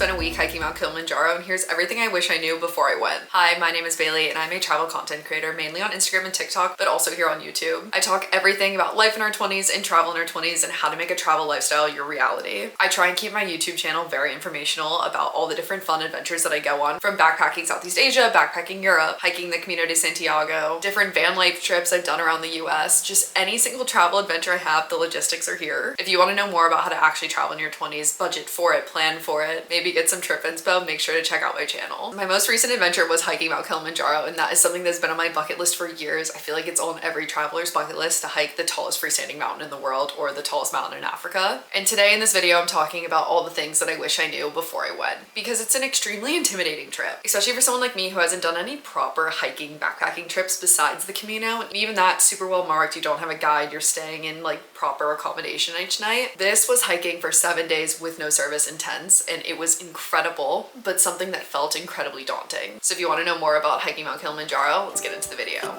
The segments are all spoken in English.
spent a week hiking Mount Kilimanjaro, and here's everything I wish I knew before I went. Hi, my name is Bailey and I'm a travel content creator mainly on Instagram and TikTok, but also here on YouTube. I talk everything about life in our 20s and travel in our 20s and how to make a travel lifestyle your reality. I try and keep my YouTube channel very informational about all the different fun adventures that I go on, from backpacking Southeast Asia, backpacking Europe, hiking the Camino de Santiago, different van life trips I've done around the US, just any single travel adventure I have, the logistics are here. If you want to know more about how to actually travel in your 20s, budget for it, plan for it, maybe get some trip inspo, make sure to check out my channel. My most recent adventure was hiking Mount Kilimanjaro, and that is something that's been on my bucket list for years. I feel like it's on every traveler's bucket list to hike the tallest freestanding mountain in the world or the tallest mountain in Africa. And today in this video, I'm talking about all the things that I wish I knew before I went, because it's an extremely intimidating trip, especially for someone like me who hasn't done any proper hiking, backpacking trips besides the Camino. And even that, super well marked, you don't have a guide, you're staying in like proper accommodation each night. This was hiking for 7 days with no service in tents, and it was incredible, but something that felt incredibly daunting. So if you want to know more about hiking Mount Kilimanjaro, let's get into the video.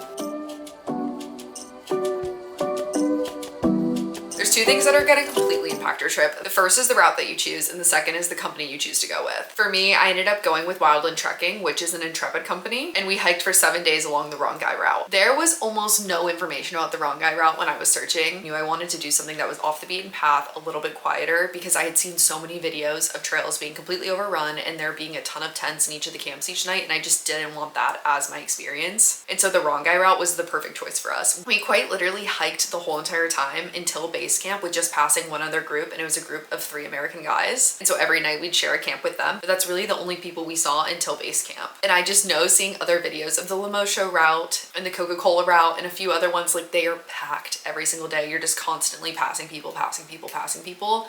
There's two things that are going to completely impact your trip. The first is the route that you choose, and the second is the company you choose to go with. For me, I ended up going with Wildland Trekking, which is an Intrepid company, and we hiked for 7 days along the Rongai Route. There was almost no information about the Rongai Route when I was searching. I knew I wanted to do something that was off the beaten path, a little bit quieter, because I had seen so many videos of trails being completely overrun and there being a ton of tents in each of the camps each night, and I just didn't want that as my experience. And so the Rongai Route was the perfect choice for us. We quite literally hiked the whole entire time until base camp with just passing one other group, and it was a group of 3 American guys. And so every night we'd share a camp with them, but that's really the only people we saw until base camp. And I just know, seeing other videos of the Lemosho route and the Coca-Cola route and a few other ones, like they are packed every single day. You're just constantly passing people.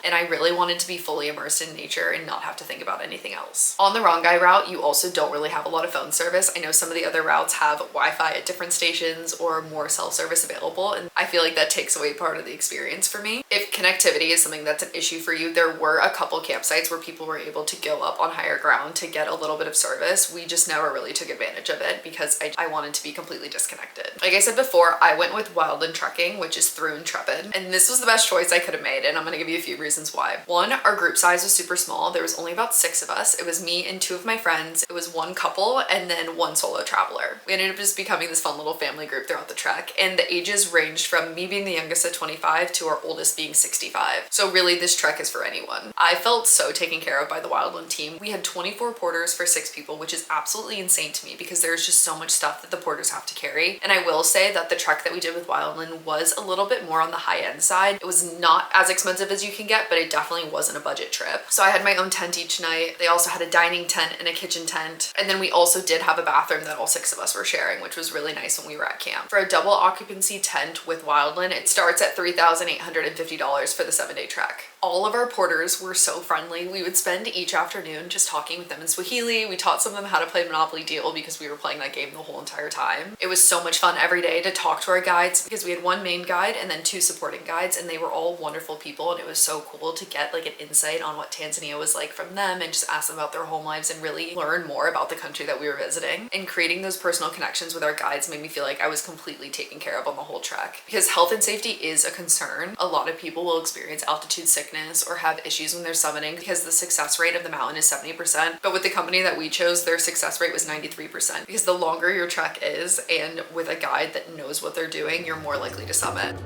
And I really wanted to be fully immersed in nature and not have to think about anything else. On the Rongai route, you also don't really have a lot of phone service. I know some of the other routes have Wi-Fi at different stations or more self-service available, and I feel like that takes away part of the experience for me. If connectivity is something that's an issue for you, there were a couple campsites where people were able to go up on higher ground to get a little bit of service. We just never really took advantage of it because I wanted to be completely disconnected. Like I said before, I went with Wildland Trekking, which is through Intrepid, and this was the best choice I could have made, and I'm gonna give you a few reasons why. One, our group size was super small. There was only about 6 of us. It was me and 2 of my friends. It was 1 couple and then 1 solo traveler. We ended up just becoming this fun little family group throughout the trek, and the ages ranged from me being the youngest at 25 to our oldest being 65. So really, this trek is for anyone. I felt so taken care of by the Wildland team. We had 24 porters for 6 people, which is absolutely insane to me because there's just so much stuff that the porters have to carry. And I will say that the trek that we did with Wildland was a little bit more on the high end side. It was not as expensive as you can get, but it definitely wasn't a budget trip. So I had my own tent each night. They also had a dining tent and a kitchen tent. And then we also did have a bathroom that all 6 of us were sharing, which was really nice when we were at camp. For a double occupancy tent with Wildland, it starts at $3,850 for the 7-day trek. All of our porters were so friendly. We would spend each afternoon just talking with them in Swahili. We taught some of them how to play Monopoly Deal because we were playing that game the whole entire time. It was so much fun every day to talk to our guides because we had 1 main guide and then 2 supporting guides, and they were all wonderful people, and it was so cool to get like an insight on what Tanzania was like from them and just ask them about their home lives and really learn more about the country that we were visiting. And creating those personal connections with our guides made me feel like I was completely taken care of on the whole trek, because health and safety is a concern. A lot of people will experience altitude sickness or have issues when they're summiting because the success rate of the mountain is 70%, but with the company that we chose, their success rate was 93%, because the longer your trek is and with a guide that knows what they're doing, you're more likely to summit.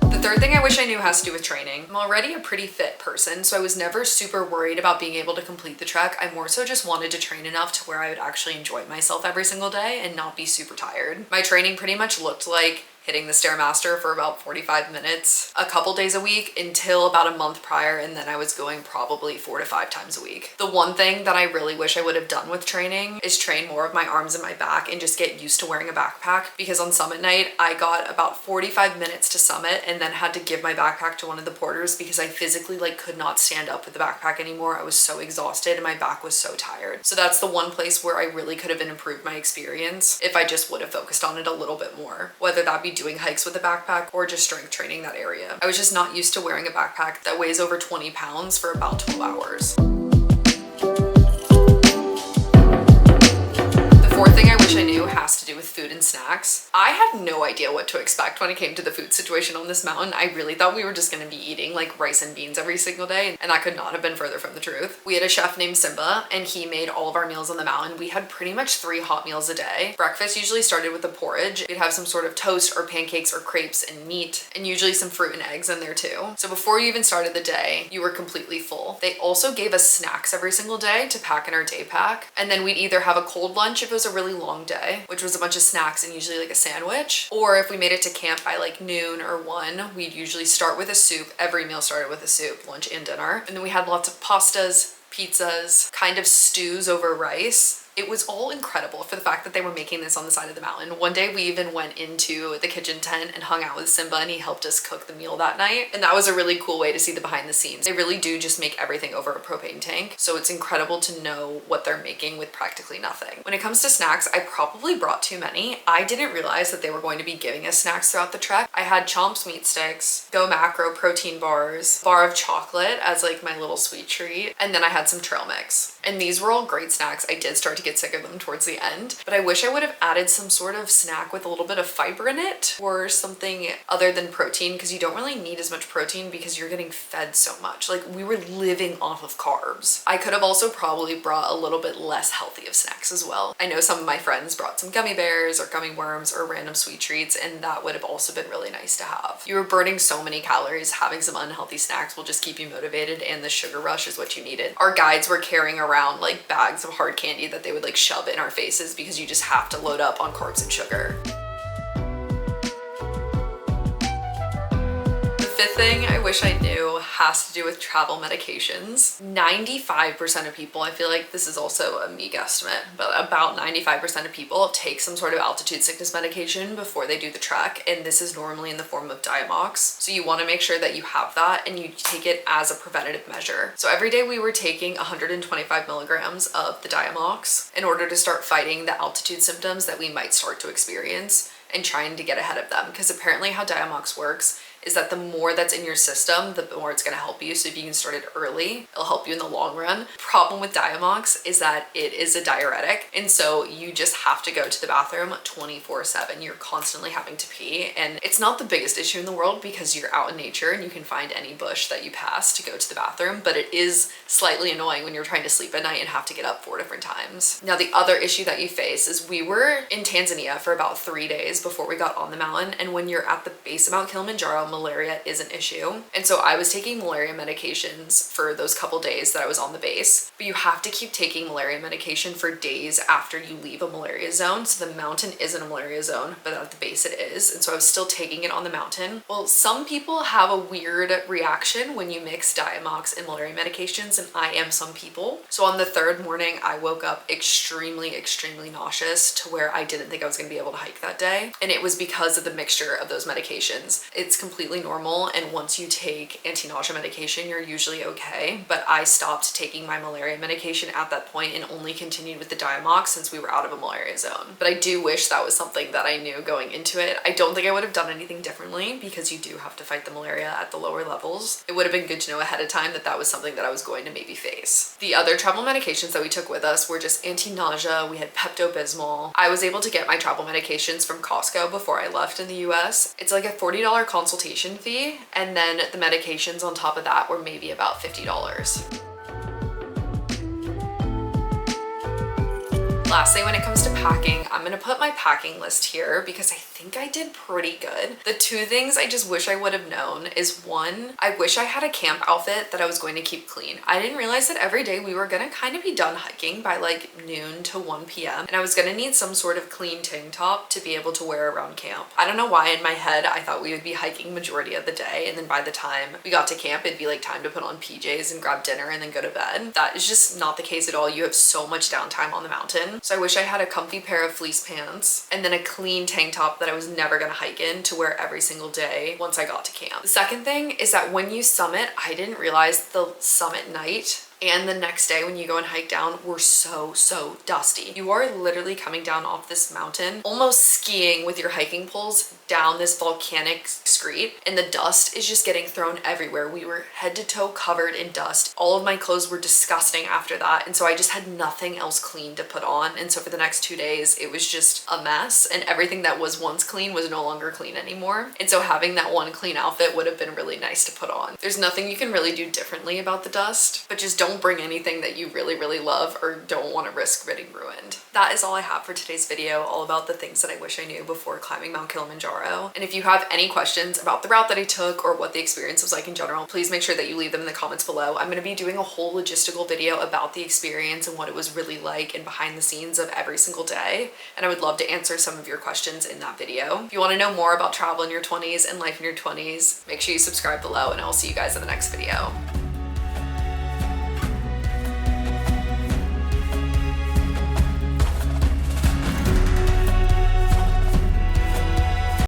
The third thing I wish I knew has to do with training. I'm already a pretty fit person, so I was never super worried about being able to complete the trek. I more so just wanted to train enough to where I would actually enjoy myself every single day and not be super tired. My training pretty much looked like hitting the Stairmaster for about 45 minutes a couple days a week until about a month prior, and then I was going probably 4 to 5 times a week. The one thing that I really wish I would have done with training is train more of my arms and my back and just get used to wearing a backpack, because on summit night I got about 45 minutes to summit and then had to give my backpack to one of the porters because I physically could not stand up with the backpack anymore. I was so exhausted and my back was so tired. So that's the one place where I really could have improved my experience if I just would have focused on it a little bit more, whether that be doing hikes with a backpack or just strength training that area. I was just not used to wearing a backpack that weighs over 20 pounds for about 12 hours. The fourth thing I wish I knew has to do with food and and snacks. I had no idea what to expect when it came to the food situation on this mountain. I really thought we were just going to be eating like rice and beans every single day, and that could not have been further from the truth. We had a chef named Simba, and he made all of our meals on the mountain. We had pretty much 3 hot meals a day. Breakfast usually started with a porridge. We'd have some sort of toast or pancakes or crepes and meat, and usually some fruit and eggs in there too. So before you even started the day, you were completely full. They also gave us snacks every single day to pack in our day pack, and then we'd either have a cold lunch if it was a really long day, which was a bunch of snacks and usually like a sandwich, or if we made it to camp by like noon or 1, we'd usually start with a soup. Every meal started with a soup, lunch and dinner, and then we had lots of pastas, pizzas, kind of stews over rice. It was all incredible for the fact that they were making this on the side of the mountain. One day we even went into the kitchen tent and hung out with Simba, and he helped us cook the meal that night. And that was a really cool way to see the behind the scenes. They really do just make everything over a propane tank. So it's incredible to know what they're making with practically nothing. When it comes to snacks, I probably brought too many. I didn't realize that they were going to be giving us snacks throughout the trek. I had Chomps meat sticks, Go Macro protein bars, bar of chocolate as like my little sweet treat, and then I had some trail mix. And these were all great snacks. I did start to get sick of them towards the end, but I wish I would have added some sort of snack with a little bit of fiber in it or something other than protein, because you don't really need as much protein because you're getting fed so much. Like, we were living off of carbs. I could have also probably brought a little bit less healthy of snacks as well. I know some of my friends brought some gummy bears or gummy worms or random sweet treats, and that would have also been really nice to have. You were burning so many calories. Having some unhealthy snacks will just keep you motivated, and the sugar rush is what you needed. Our guides were carrying around like bags of hard candy that they would like shove in our faces because you just have to load up on carbs and sugar. The fifth thing I wish I knew has to do with travel medications. 95% of people, I feel like this is also a me guesstimate, but about 95% of people take some sort of altitude sickness medication before they do the trek, and this is normally in the form of Diamox. So you want to make sure that you have that and you take it as a preventative measure. So every day we were taking 125 milligrams of the Diamox in order to start fighting the altitude symptoms that we might start to experience and trying to get ahead of them, because apparently how Diamox works is that the more that's in your system, the more it's going to help you. So if you can start it early, it'll help you in the long run. Problem with Diamox is that it is a diuretic, and so you just have to go to the bathroom 24/7. You're constantly having to pee, and it's not the biggest issue in the world because you're out in nature and you can find any bush that you pass to go to the bathroom, but it is slightly annoying when you're trying to sleep at night and have to get up 4 different times. Now, the other issue that you face is we were in Tanzania for about 3 days before we got on the mountain, and when you're at the base of Mount Kilimanjaro, malaria is an issue. And so I was taking malaria medications for those couple days that I was on the base, but you have to keep taking malaria medication for days after you leave a malaria zone. So the mountain isn't a malaria zone, but at the base it is. And so I was still taking it on the mountain. Well, some people have a weird reaction when you mix Diamox and malaria medications, and I am some people. So on the 3rd morning, I woke up extremely nauseous to where I didn't think I was going to be able to hike that day. And it was because of the mixture of those medications. It's completely normal, and once you take anti-nausea medication, you're usually okay. But I stopped taking my malaria medication at that point and only continued with the Diamox since we were out of a malaria zone. But I do wish that was something that I knew going into it. I don't think I would have done anything differently because you do have to fight the malaria at the lower levels. It would have been good to know ahead of time that that was something that I was going to maybe face. The other travel medications that we took with us were just anti-nausea. We had Pepto-Bismol. I was able to get my travel medications from Costco before I left in the US. It's like a $40 consultation fee, and then the medications on top of that were maybe about $50. Lastly, when it comes to packing, I'm gonna put my packing list here because I think I did pretty good. The 2 things I just wish I would have known is 1, I wish I had a camp outfit that I was going to keep clean. I didn't realize that every day we were gonna kind of be done hiking by like noon to 1 p.m. and I was gonna need some sort of clean tank top to be able to wear around camp. I don't know why in my head I thought we would be hiking majority of the day, and then by the time we got to camp it'd be like time to put on PJs and grab dinner and then go to bed. That is just not the case at all. You have so much downtime on the mountain. So I wish I had a comfy pair of fleece pants and then a clean tank top that I was never gonna hike in to wear every single day once I got to camp. The second thing is that when you summit, I didn't realize the summit night and the next day when you go and hike down, we're so dusty. You are literally coming down off this mountain, almost skiing with your hiking poles down this volcanic street, and the dust is just getting thrown everywhere. We were head to toe covered in dust. All of my clothes were disgusting after that, and so I just had nothing else clean to put on. And so for the next 2 days, it was just a mess, and everything that was once clean was no longer clean anymore. And so having that one clean outfit would have been really nice to put on. There's nothing you can really do differently about the dust, but just don't bring anything that you really love or don't want to risk getting ruined. That is all I have for today's video, all about the things that I wish I knew before climbing Mount Kilimanjaro. And if you have any questions about the route that I took or what the experience was like in general, please make sure that you leave them in the comments below. I'm going to be doing a whole logistical video about the experience and what it was really like and behind the scenes of every single day. And I would love to answer some of your questions in that video. If you want to know more about travel in your 20s and life in your 20s, make sure you subscribe below, and I'll see you guys in the next video.